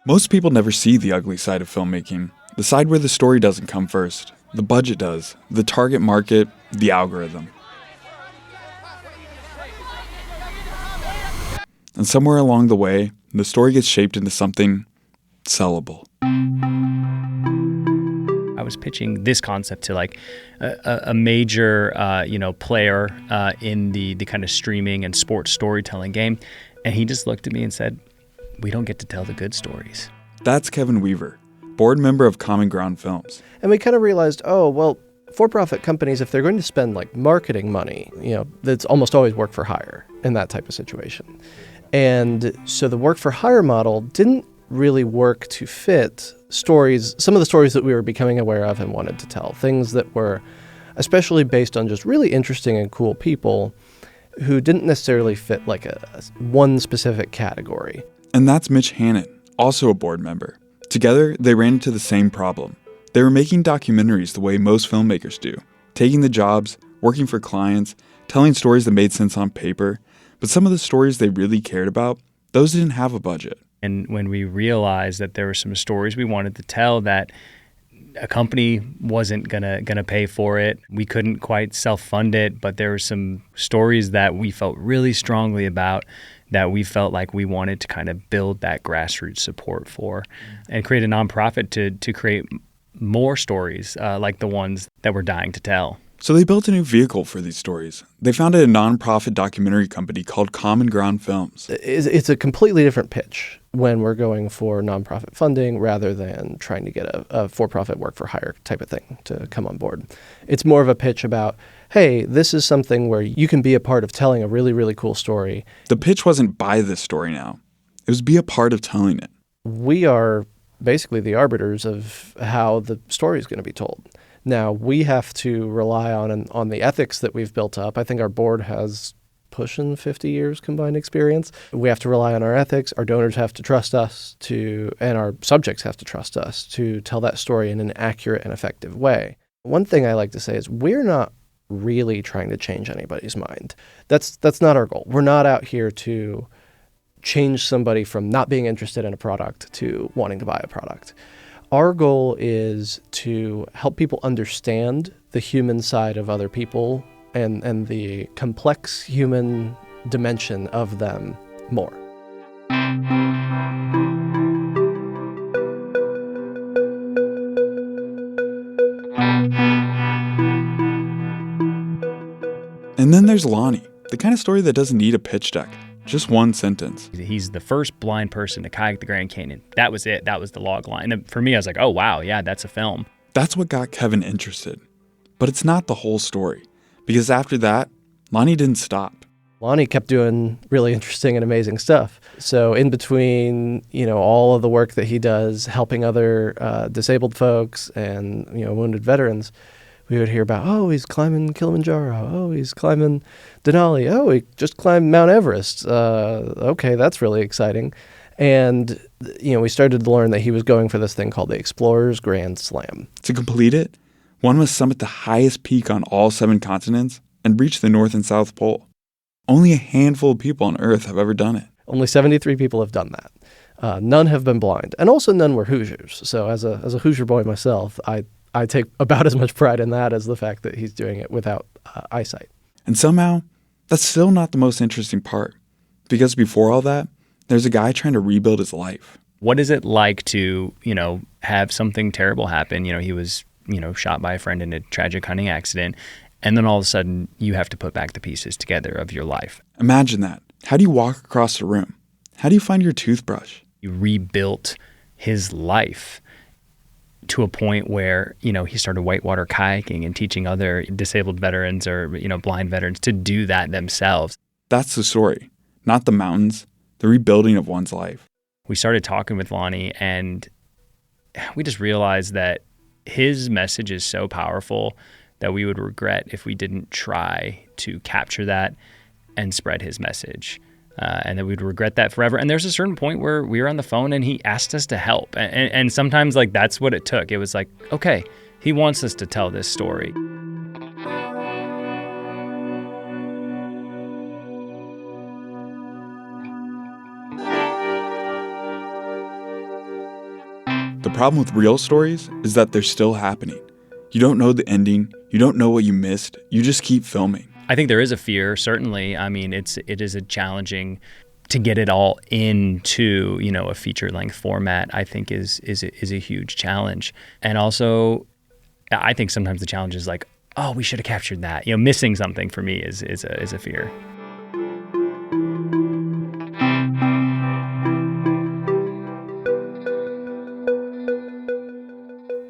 Most people never see the ugly side of filmmaking, the side where the story doesn't come first. The budget does, the target market, the algorithm. And somewhere along the way, the story gets shaped into something sellable. I was pitching this concept to like a major, player in the kind of streaming and sports storytelling game. And he just looked at me and said, "We don't get to tell the good stories." That's Kevin Weaver, board member of Common Ground Films. And we kind of realized, for-profit companies, if they're going to spend like marketing money, that's almost always work for hire in that type of situation. And so the work for hire model didn't really work to fit stories, some of the stories that we were becoming aware of and wanted to tell, things that were especially based on just really interesting and cool people who didn't necessarily fit like one specific category. And that's Mitch Hannon, also a board member. Together, they ran into the same problem. They were making documentaries the way most filmmakers do, taking the jobs, working for clients, telling stories that made sense on paper, but some of the stories they really cared about, those didn't have a budget. And when we realized that there were some stories we wanted to tell that a company wasn't gonna pay for it, we couldn't quite self-fund it, but there were some stories that we felt really strongly about that we felt like we wanted to kind of build that grassroots support for and create a nonprofit to create more stories like the ones that we're dying to tell. So they built a new vehicle for these stories. They founded a nonprofit documentary company called Common Ground Films. It's a completely different pitch when we're going for nonprofit funding rather than trying to get a for-profit work-for-hire type of thing to come on board. It's more of a pitch about, hey, this is something where you can be a part of telling a really, really cool story. The pitch wasn't buy this story now. It was be a part of telling it. We are basically the arbiters of how the story is going to be told. Now, we have to rely on the ethics that we've built up. I think our board has pushing 50 years combined experience. We have to rely on our ethics. Our donors have to trust us and our subjects have to trust us to tell that story in an accurate and effective way. One thing I like to say is we're not really trying to change anybody's mind. That's not our goal. We're not out here to change somebody from not being interested in a product to wanting to buy a product. Our goal is to help people understand the human side of other people and the complex human dimension of them more. And then there's Lonnie, the kind of story that doesn't need a pitch deck. Just one sentence. He's the first blind person to kayak the Grand Canyon. That was it. That was the log line. And for me, I was like, oh, wow, yeah, that's a film. That's what got Kevin interested. But it's not the whole story. Because after that, Lonnie didn't stop. Lonnie kept doing really interesting and amazing stuff. So in between, all of the work that he does, helping other disabled folks and, wounded veterans, we would hear about, oh, he's climbing Kilimanjaro. Oh, he's climbing Denali. Oh, he just climbed Mount Everest. Okay, that's really exciting. And, we started to learn that he was going for this thing called the Explorer's Grand Slam. To complete it, one must summit the highest peak on all 7 continents and reach the North and South Pole. Only a handful of people on Earth have ever done it. Only 73 people have done that. None have been blind. And also none were Hoosiers. So as a Hoosier boy myself, I take about as much pride in that as the fact that he's doing it without eyesight. And somehow, that's still not the most interesting part. Because before all that, there's a guy trying to rebuild his life. What is it like to, have something terrible happen? He was, shot by a friend in a tragic hunting accident. And then all of a sudden, you have to put back the pieces together of your life. Imagine that. How do you walk across the room? How do you find your toothbrush? You rebuilt his life to a point where, he started whitewater kayaking and teaching other disabled veterans or, blind veterans to do that themselves. That's the story, not the mountains, the rebuilding of one's life. We started talking with Lonnie and we just realized that his message is so powerful that we would regret if we didn't try to capture that and spread his message. And that we'd regret that forever. And there's a certain point where we were on the phone and he asked us to help. And sometimes that's what it took. It was like, okay, he wants us to tell this story. The problem with real stories is that they're still happening. You don't know the ending, you don't know what you missed, you just keep filming. I think there is a fear, certainly. I mean, it is a challenging to get it all into, a feature-length format, I think is a huge challenge. And also, I think sometimes the challenge is like, oh, we should have captured that. Missing something for me is a fear.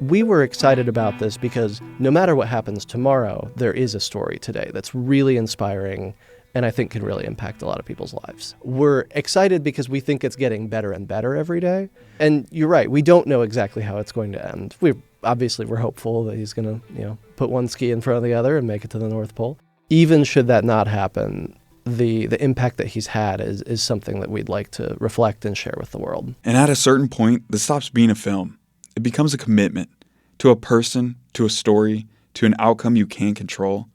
We were excited about this because no matter what happens tomorrow, there is a story today that's really inspiring and I think can really impact a lot of people's lives. We're excited because we think it's getting better and better every day. And you're right, we don't know exactly how it's going to end. We're hopeful that he's going to, put one ski in front of the other and make it to the North Pole. Even should that not happen, the impact that he's had is something that we'd like to reflect and share with the world. And at a certain point, this stops being a film. It becomes a commitment to a person, to a story, to an outcome you can't control.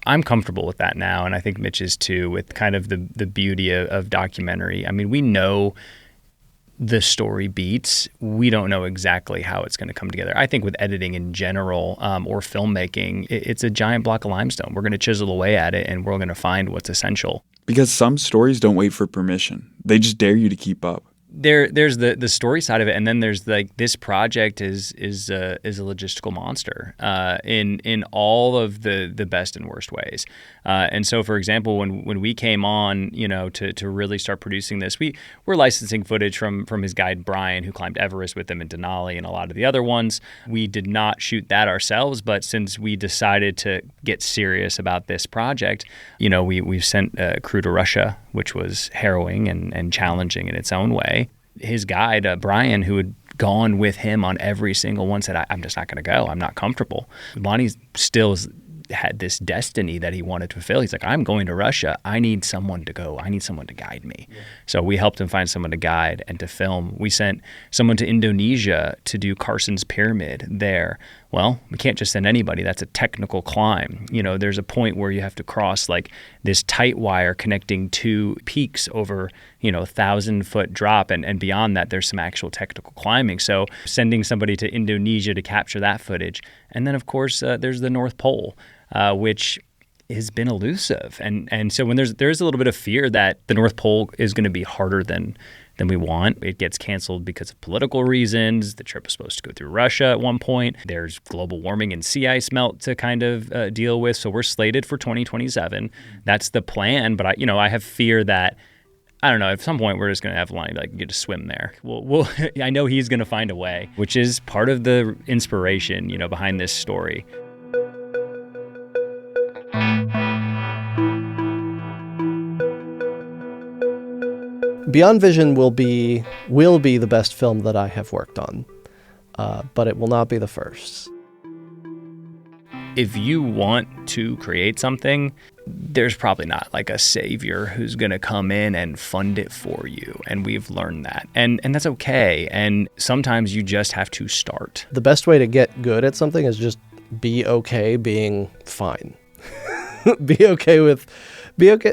I'm comfortable with that now, and I think Mitch is too, with kind of the beauty of documentary. I mean, we know the story beats. We don't know exactly how it's going to come together. I think with editing in general or filmmaking, it's a giant block of limestone. We're going to chisel away at it, and we're going to find what's essential. Because some stories don't wait for permission. They just dare you to keep up. There's the story side of it, and then there's like this project is a logistical monster in all of the best and worst ways. And so, for example, when we came on, to really start producing this, we're licensing footage from his guide Brian, who climbed Everest with him in Denali and a lot of the other ones. We did not shoot that ourselves, but since we decided to get serious about this project, we've sent a crew to Russia, which was harrowing and challenging in its own way. His guide, Brian, who had gone with him on every single one, said, I'm just not going to go. I'm not comfortable. Lonnie still had this destiny that he wanted to fulfill. He's like, I'm going to Russia. I need someone to go. I need someone to guide me. Yeah. So we helped him find someone to guide and to film. We sent someone to Indonesia to do Carson's Pyramid there. Well, we can't just send anybody. That's a technical climb. There's a point where you have to cross like this tight wire connecting two peaks over, 1,000-foot drop. And beyond that, there's some actual technical climbing. So sending somebody to Indonesia to capture that footage. And then, of course, there's the North Pole, which has been elusive. And so when there is a little bit of fear that the North Pole is going to be harder than we want. It gets canceled because of political reasons. The trip was supposed to go through Russia at one point. There's global warming and sea ice melt to kind of deal with. So we're slated for 2027. That's the plan. But I have fear that, I don't know, at some point we're just going to have Lonnie get to swim there. We'll I know he's going to find a way, which is part of the inspiration, behind this story. Beyond Vision will be the best film that I have worked on, but it will not be the first. If you want to create something, there's probably not like a savior who's going to come in and fund it for you. And we've learned that. And that's okay. And sometimes you just have to start. The best way to get good at something is just be okay being fine. be okay,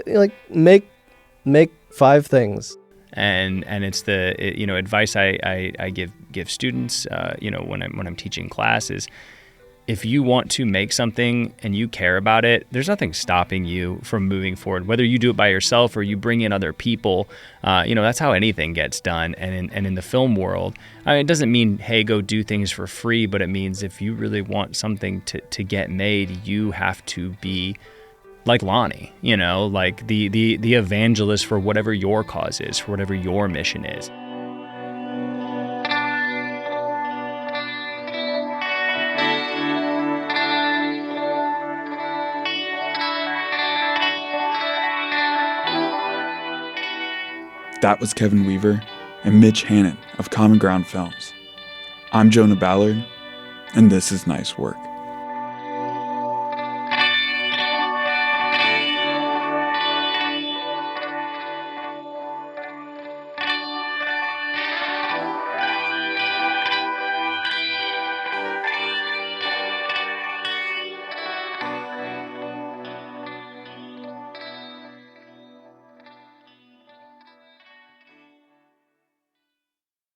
like make 5 things. And it's the advice I give students when I'm teaching classes. If you want to make something and you care about it, there's nothing stopping you from moving forward. Whether you do it by yourself or you bring in other people, that's how anything gets done. And in the film world, it doesn't mean, hey, go do things for free, but it means if you really want something to get made, you have to be like Lonnie, like the evangelist for whatever your cause is, for whatever your mission is. That was Kevin Weaver and Mitch Hannon of Common Ground Films. I'm Jonah Ballard, and this is Nice Work.